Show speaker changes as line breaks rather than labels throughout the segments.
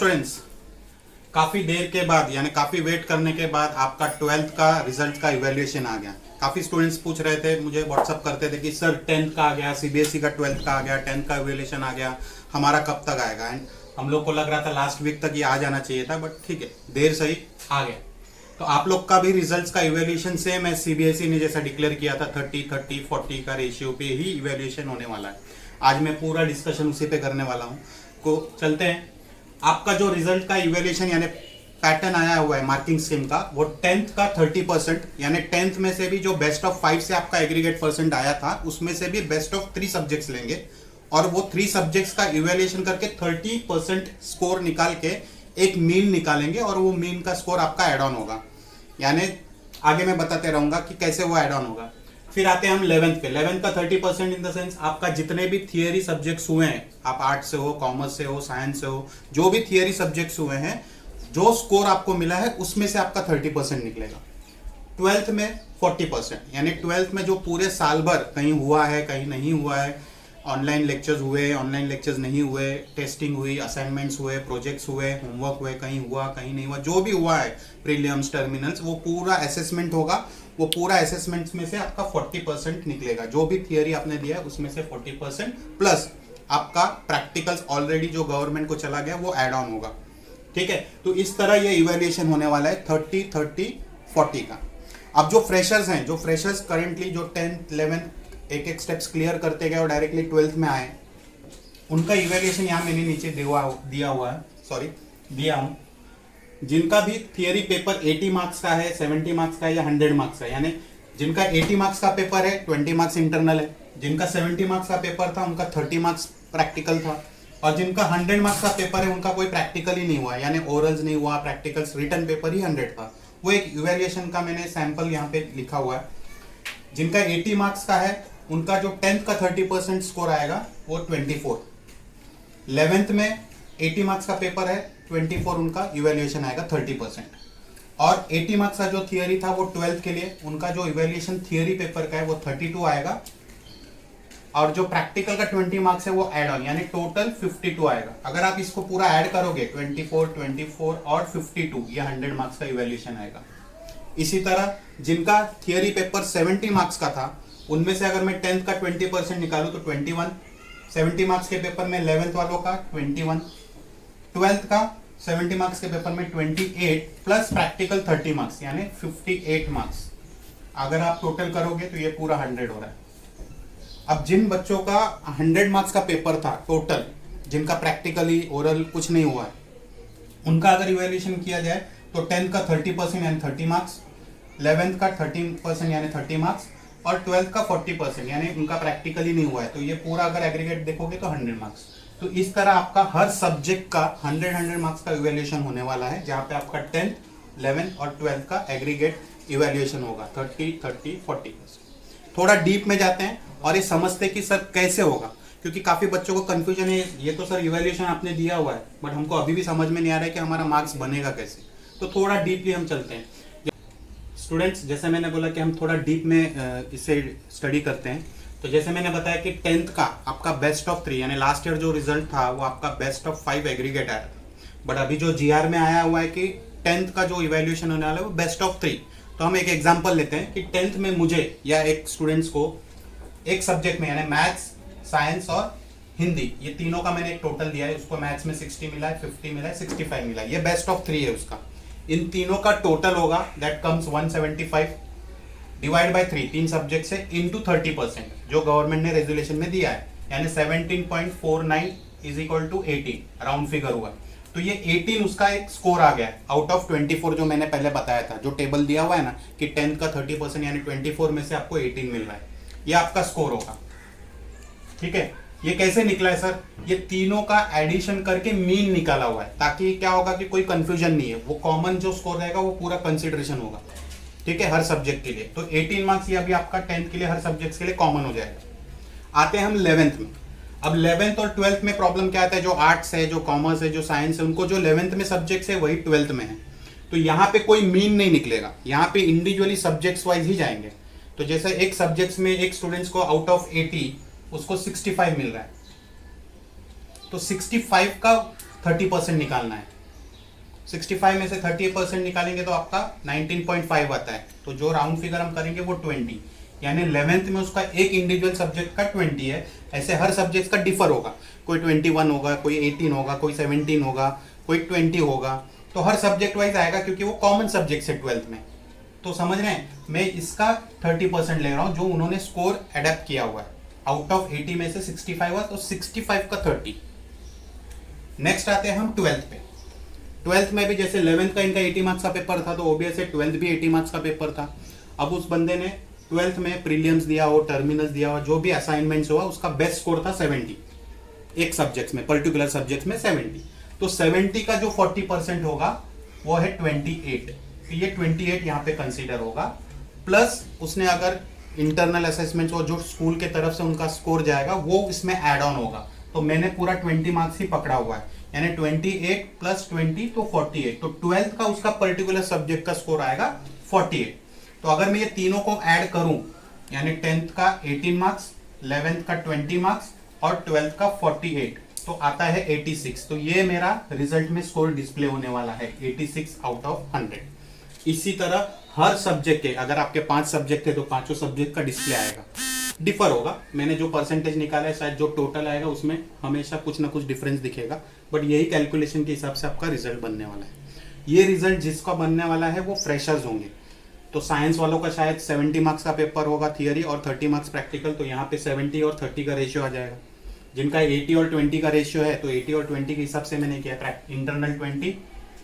Students, काफ़ी देर के बाद यानी काफ़ी वेट करने के बाद आपका 12th का रिजल्ट का इवैल्यूएशन आ गया। काफ़ी स्टूडेंट्स पूछ रहे थे, मुझे व्हाट्सअप करते थे कि सर 10th का आ गया, सीबीएसई का 12th का आ गया, 10th का इवैल्यूएशन आ गया, हमारा कब तक आएगा। एंड हम लोग को लग रहा था लास्ट वीक तक ये आ जाना चाहिए था, बट ठीक है, देर सही आ गया। तो आप लोग का भी रिजल्ट्स का इवैल्यूएशन सेम है, सीबीएसई ने जैसा डिक्लेयर किया था 30-30-40 का रेशियो पे ही इवैल्यूएशन होने वाला है। आज मैं पूरा डिस्कशन उसी पे करने वाला हूँ। को चलते हैं। आपका जो रिजल्ट का इवैल्यूएशन यानी पैटर्न आया हुआ है मार्किंग स्कीम का, वो 10th का 30% यानी 10th में से भी जो बेस्ट ऑफ 5 से आपका एग्रीगेट परसेंट आया था उसमें से भी बेस्ट ऑफ 3 सब्जेक्ट्स लेंगे और वो 3 सब्जेक्ट्स का इवैल्यूएशन करके 30% स्कोर निकाल के एक मीन निकालेंगे और वो मीन का स्कोर आपका एड ऑन होगा। यानी आगे मैं बताते रहूंगा कि कैसे वो एड ऑन होगा। फिर आते हैं हम 11th पे। 11th का 30% इन द सेंस आपका जितने भी थियरी सब्जेक्ट्स हुए हैं, आप आर्ट्स से हो, कॉमर्स से हो, साइंस से हो, जो भी थियरी सब्जेक्ट्स हुए हैं, जो स्कोर आपको मिला है उसमें से आपका 30% निकलेगा। 12th में 40% यानी 12th में जो पूरे साल भर कहीं हुआ है कहीं नहीं हुआ है, ऑनलाइन लेक्चर्स हुए, ऑनलाइन लेक्चर्स नहीं हुए, टेस्टिंग हुई, असाइनमेंट्स हुए, प्रोजेक्ट्स हुए, होमवर्क हुए, कहीं हुआ कहीं नहीं हुआ, जो भी हुआ है, प्रीलिम्स, टर्मिनल्स, वो पूरा असेसमेंट होगा। वो पूरा असेसमेंट में से आपका 40% निकलेगा। जो भी थियरी आपने दिया है उसमें से 40% प्लस आपका प्रैक्टिकल्स ऑलरेडी जो गवर्नमेंट को चला गया वो एड ऑन होगा। ठीक है, तो इस तरह ये इवैल्यूएशन होने वाला है 30-30-40 का। अब जो फ्रेशर्स हैं, जो फ्रेशर्स करेंटली जो 10th 11th एक स्टेप्स क्लियर करते गए और डायरेक्टली 12th में आए, उनका इवैल्यूएशन यहाँ मैंने नीचे दिया हुआ है, दिया हूँ। जिनका भी थियरी पेपर 80 मार्क्स का है, 70 मार्क्स का है या 100 मार्क्स का है, यानी जिनका 80 मार्क्स का पेपर है 20 मार्क्स इंटरनल है, जिनका 70 मार्क्स का पेपर था उनका 30 मार्क्स प्रैक्टिकल था, और जिनका 100 मार्क्स का पेपर है उनका कोई प्रैक्टिकल ही नहीं हुआ, यानी ओरल्स नहीं हुआ, प्रैक्टिकल्स रिटन पेपर ही 100 था। वो एक इवैल्यूएशन का मैंने सैंपल यहाँ पे लिखा हुआ है। जिनका 80 मार्क्स का है उनका जो 10th का 30% स्कोर आएगा वो 24। 11th में 80 मार्क्स का पेपर है, 24 उनका इवैल्यूएशन आएगा 30%। और 80 मार्क्स का जो थियरी था वो 12th के लिए, उनका जो इवैल्यूएशन थियरी पेपर का है वो 32 आएगा, और जो प्रैक्टिकल का 20 मार्क्स है वो एड ऑन यानी टोटल 52 आएगा। अगर आप इसको पूरा ऐड करोगे 24 और 52, ये 100 मार्क्स का इवैल्यूएशन आएगा। इसी तरह जिनका थियरी पेपर 70 मार्क्स का था उनमें से अगर मैं 10th का 20% निकालूं तो 21, 70 मार्क्स के पेपर में 11th वालों का 21, 12th का 70 मार्क्स के पेपर में 28 प्लस प्रैक्टिकल 30 मार्क्स यानी 58 मार्क्स। अगर आप टोटल करोगे तो ये पूरा 100 हो रहा है। अब जिन बच्चों का 100 मार्क्स का पेपर था टोटल, जिनका प्रैक्टिकली ओरल कुछ नहीं हुआ है, उनका अगर इवैल्यूएशन किया जाए तो 10th का 30% यानी 30 मार्क्स, 11th का 30% यानी 30 मार्क्स, और 12th का 40% यानी उनका प्रैक्टिकली नहीं हुआ है, तो ये पूरा अगर एग्रीगेट देखोगे तो 100 मार्क्स। तो इस तरह आपका हर सब्जेक्ट का 100 मार्क्स का इवैल्यूएशन होने वाला है, जहां पे आपका 10th, 11th और 12th का एग्रीगेट इवैल्यूएशन होगा 30-30-40%। थोड़ा डीप में जाते हैं और ये समझते हैं कि सर कैसे होगा, क्योंकि काफी बच्चों को कंफ्यूजन है, ये तो सर इवैल्यूएशन आपने दिया हुआ है बट हमको अभी भी समझ में नहीं आ रहा है कि हमारा मार्क्स बनेगा कैसे। तो थोड़ा डीपली हम चलते हैं स्टूडेंट्स। जैसे मैंने बोला कि हम थोड़ा डीप में इसे स्टडी करते हैं, तो जैसे मैंने बताया कि 10th का आपका बेस्ट ऑफ 3 यानी लास्ट ईयर जो रिजल्ट था वो आपका बेस्ट ऑफ 5 एग्रीगेट आया था, बट अभी जो जीआर में आया हुआ है कि 10th का जो इवैल्यूएशन होने वाला है वो बेस्ट ऑफ 3। तो हम एक एग्जांपल लेते हैं कि 10th में मुझे या एक स्टूडेंट्स को एक सब्जेक्ट में यानी मैथ्स, साइंस और हिंदी, ये तीनों का मैंने एक टोटल दिया है। उसको मैथ्स में 60 मिला है, 50 मिला है, 65 मिला है, ये बेस्ट ऑफ 3 है उसका। इन तीनों का टोटल होगा that comes 175 divide by 3, 3 subject से इंटू 30% जो गवर्नमेंट ने रेजुलेशन में दिया है, यानी 17.49 is equal to 18 round figure हुआ। तो ये 18 उसका एक स्कोर आ गया आउट ऑफ 24 जो मैंने पहले बताया था, जो टेबल दिया हुआ है ना कि 10th का 30% यानी 24 में से आपको 18 मिल रहा है, ये आपका स्कोर होगा। ठीक है, ये कैसे निकला है सर? ये तीनों का एडिशन करके मीन निकाला हुआ है, ताकि क्या होगा कि कोई कंफ्यूजन नहीं है, वो कॉमन जो स्कोर रहेगा वो पूरा कंसिडरेशन होगा। ठीक है, हर सब्जेक्ट के लिए। तो 18 मार्क्स ये अभी आपका 10th के लिए हर सब्जेक्ट के लिए कॉमन हो जाएगा। आते हैं हम 11th में। अब 11th और 12th में प्रॉब्लम क्या आता है, जो आर्ट्स है, जो कॉमर्स है, जो साइंस है, उनको जो 11th में सब्जेक्ट्स है वही 12th में है, तो यहाँ पे कोई मीन नहीं निकलेगा, यहाँ पे इंडिविजुअली सब्जेक्ट्स वाइज ही जाएंगे। तो जैसे एक सब्जेक्ट्स में एक स्टूडेंट्स को आउट ऑफ 80 उसको 65 मिल रहा है, तो 65 का 30% निकालना है, 65 में से 30% निकालेंगे तो आपका 19.5 आता है। तो जो राउंड फिगर हम करेंगे वो 20, यानी 11th में उसका एक इंडिविजुअल सब्जेक्ट का 20 है। ऐसे हर सब्जेक्ट का डिफर होगा, कोई 21 होगा, कोई 18 होगा, कोई 17 होगा, कोई 20 होगा। तो हर सब्जेक्ट वाइज आएगा क्योंकि वो कॉमन सब्जेक्ट है 12th में। तो समझ रहे हैं, मैं इसका 30% ले रहा हूं जो उन्होंने स्कोर एडेप्ट किया हुआ है। आउट ऑफ 80 में से 65 हुआ तो 65 का 30। नेक्स्ट आते हैं हम 12th पे। 12th में भी जैसे 11th का इनका 80 मार्क्स का पेपर था, तो ऑब्वियसली 12th भी 80 मार्क्स का पेपर था। अब उस बंदे ने 12th में प्रीलिम्स दिया हो, टर्मिनल्स दिया हो, जो भी असाइनमेंट्स हुआ, उसका बेस्ट स्कोर था 70 एक सब्जेक्ट्स में, पर्टिकुलर सब्जेक्ट्स में 70। तो 70 का जो 40% होगा वो है 28। तो ये 28 यहाँ पे कंसीडर होगा, प्लस उसने अगर इंटरनल असेसमेंट और जो स्कूल के तरफ से उनका स्कोर जाएगा वो इसमें ऐड ऑन होगा। तो मैंने पूरा 20 मार्क्स ही पकड़ा हुआ है, यानी 28 प्लस 20 तो 48। तो 12th का उसका पर्टिकुलर सब्जेक्ट का स्कोर आएगा 48। तो अगर मैं ये तीनों को ऐड करूं, यानी 10th का 18 मार्क्स, 11th का 20 मार्क्स और 12th का 48, तो आता है 86। तो ये मेरा रिजल्ट में स्कोर डिस्प्ले होने वाला है 86 आउट ऑफ 100। इसी तरह हर सब्जेक्ट के, अगर आपके 5 सब्जेक्ट है तो पांचों सब्जेक्ट का डिस्प्ले आएगा। डिफर होगा, मैंने जो परसेंटेज निकाला है शायद जो टोटल आएगा उसमें हमेशा कुछ ना कुछ डिफरेंस दिखेगा, बट यही कैलकुलेशन के हिसाब से आपका रिजल्ट बनने वाला है। ये रिजल्ट जिसका बनने वाला है वो फ्रेशर्स होंगे। तो साइंस वालों का शायद 70 मार्क्स का पेपर होगा थियरी और 30 मार्क्स प्रैक्टिकल, तो यहाँ पे 70 और 30 का रेशियो आ जाएगा। जिनका 80 और 20 का रेशियो है तो 80 और 20 के हिसाब से मैंने किया, इंटरनल 20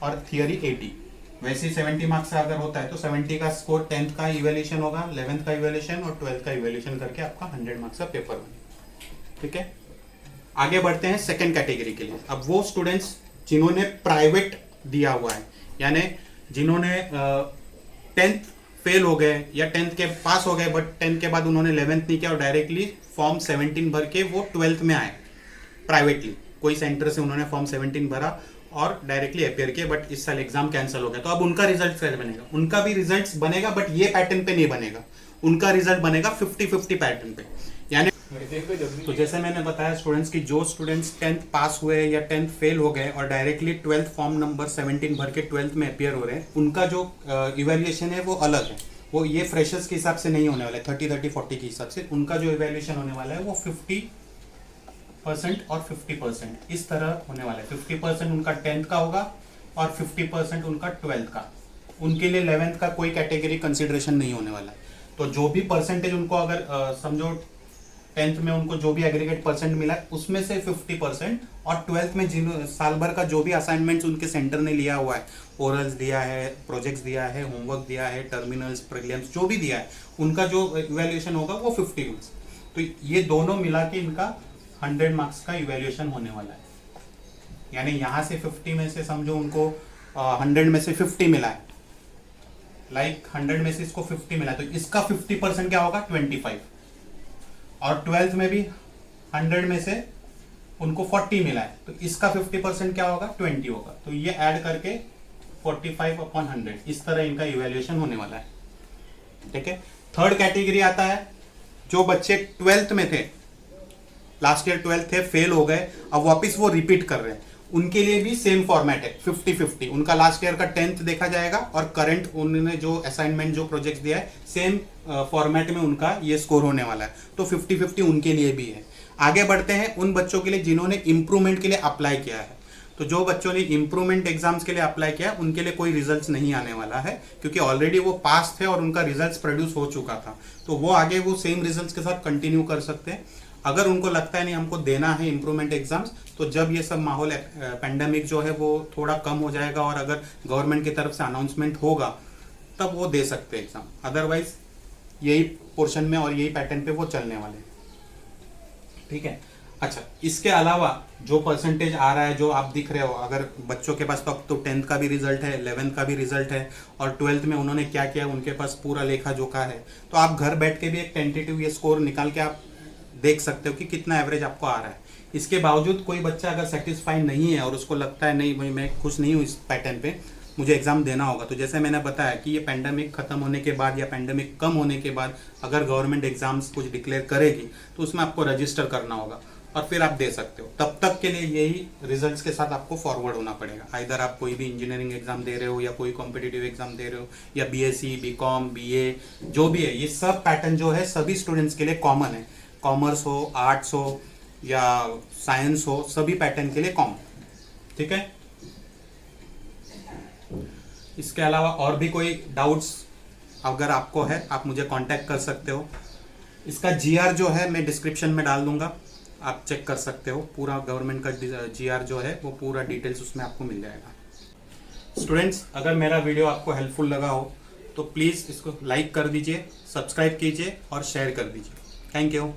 और थियरी 80। वैसे ही 70 मार्क्स का अगर होता है तो 70 का स्कोर 10th का इवेल्यूशन होगा, 11th का इवेल्यूशन और 12th का इवेल्यूशन करके आपका 100 मार्क्स का पेपर बनेगा। ठीक है, आगे बढ़ते हैं सेकंड कैटेगरी के लिए। अब वो स्टूडेंट्स जिन्होंने प्राइवेट दिया हुआ है, यानी जिन्होंने 10th फेल हो गए या 10th के पास हो गए बट 10th के बाद उन्होंने 11th नहीं किया और डायरेक्टली फॉर्म 17 भर के वो 12th में आए प्राइवेटली। कोई सेंटर से उन्होंने फॉर्म 17 भरा और डायरेक्टली अपेयर किया, बट इस साल एग्जाम कैंसिल हो गया। तो अब उनका रिजल्ट कैसे बनेगा? उनका भी रिजल्ट बनेगा बट ये पैटर्न पे नहीं बनेगा, उनका रिजल्ट बनेगा 50-50 पैटर्न पे। यानी तो जैसे मैंने बताया स्टूडेंट्स की, जो स्टूडेंट्स 10th पास हुए या 10th फेल हो गए और डायरेक्टली 12th फॉर्म नंबर 17 भर के 12th में अपियर हो रहे हैं, उनका जो इवेल्युएशन है वो अलग है। वो ये फ्रेशर्स के हिसाब से नहीं होने वाला है 30-30-40 के हिसाब से। उनका जो इवेल्युएशन होने वाला है वो 50% और 50% इस तरह होने वाला है। 50% उनका 10th का होगा और 50% उनका 12th का। उनके लिए 11th का कोई कैटेगरी कंसिडरेशन नहीं होने वाला है। तो जो भी परसेंटेज उनको अगर समझो 10th में उनको जो भी एग्रीगेट परसेंट मिला है उसमें से 50%, और 12th में जिन साल भर का जो भी असाइनमेंट्स उनके सेंटर ने लिया हुआ है, ओरल्स दिया है, प्रोजेक्ट्स दिया है, होमवर्क दिया है, टर्मिनल्स, प्रीलिम्स जो भी दिया है, उनका जो इवैल्यूएशन होगा वो 50 मार्क्स। तो ये दोनों मिला के इनका 100 मार्क्स का इवैल्यूएशन होने वाला है। यानी यहाँ से 50 में से समझो उनको 100 में से 50 मिला है, लाइक 100 में से इसको 50 मिला, तो इसका 50% क्या होगा? 25। और 12th में भी 100 में से उनको 40 मिला है, तो इसका 50% क्या होगा? 20 होगा। तो ये ऐड करके 45/100 इस तरह इनका इवैल्यूएशन होने वाला है। ठीक है, थर्ड कैटेगरी आता है जो बच्चे 12th में थे, लास्ट ईयर 12th थे, फेल हो गए, अब वापस वो रिपीट कर रहे हैं। उनके लिए भी सेम फॉर्मेट है 50-50। उनका लास्ट ईयर का 10th देखा जाएगा और करंट उन्होंने जो असाइनमेंट जो प्रोजेक्ट दिया है सेम फॉर्मेट में उनका ये स्कोर होने वाला है। तो 50-50 उनके लिए भी है। आगे बढ़ते हैं उन बच्चों के लिए जिन्होंने इम्प्रूवमेंट के लिए अप्लाई किया है। तो जो बच्चों ने इम्प्रूवमेंट एग्जाम्स के लिए अप्लाई किया उनके लिए कोई रिजल्ट्स नहीं आने वाला है, क्योंकि ऑलरेडी वो पास थे और उनका रिजल्ट्स प्रोड्यूस हो चुका था। तो वो आगे वो सेम रिजल्ट्स के साथ कंटिन्यू कर सकते हैं। अगर उनको लगता है नहीं हमको देना है इम्प्रूवमेंट एग्जाम्स, तो जब ये सब माहौल पेंडेमिक जो है वो थोड़ा कम हो जाएगा और अगर गवर्नमेंट की तरफ से अनाउंसमेंट होगा तब वो दे सकते हैं एग्जाम। अदरवाइज यही पोर्शन में और यही पैटर्न पे वो चलने वाले हैं। ठीक है, अच्छा, इसके अलावा जो परसेंटेज आ रहा है जो आप दिख रहे हो, अगर बच्चों के पास तो अब तो 10th का भी रिजल्ट है, 11th का भी रिजल्ट है और 12th में उन्होंने क्या किया उनके पास पूरा लेखा जोखा है, तो आप घर बैठ के भी एक टेंटेटिव ये स्कोर निकाल के आप देख सकते हो कि कितना एवरेज आपको आ रहा है। इसके बावजूद कोई बच्चा अगर सेटिस्फाई नहीं है और उसको लगता है नहीं भाई मैं खुश नहीं हूँ इस पैटर्न पे, मुझे एग्जाम देना होगा, तो जैसे मैंने बताया कि ये पेंडेमिक खत्म होने के बाद या पेंडेमिक कम होने के बाद अगर गवर्नमेंट एग्जाम्स कुछ डिक्लेयर करेगी तो उसमें आपको रजिस्टर करना होगा। और फिर आप दे सकते हो। तब तक के लिए यही रिजल्ट्स के साथ आपको फॉरवर्ड होना पड़ेगा। आइदर आप कोई भी इंजीनियरिंग एग्जाम दे रहे हो या कोई कॉम्पिटिटिव एग्जाम दे रहे हो या बीएससी, बीकॉम, बीए जो भी है, ये सब पैटर्न जो है सभी स्टूडेंट्स के लिए कॉमन है। कॉमर्स हो, आर्ट्स हो या साइंस हो, सभी पैटर्न के लिए कॉमन। ठीक है, इसके अलावा और भी कोई डाउट्स अगर आपको है आप मुझे कांटेक्ट कर सकते हो। इसका जीआर जो है मैं डिस्क्रिप्शन में डाल दूंगा, आप चेक कर सकते हो। पूरा गवर्नमेंट का जीआर जो है वो पूरा डिटेल्स उसमें आपको मिल जाएगा। स्टूडेंट्स, अगर मेरा वीडियो आपको हेल्पफुल लगा हो तो प्लीज़ इसको लाइक कर दीजिए, सब्सक्राइब कीजिए और शेयर कर दीजिए। Thank you.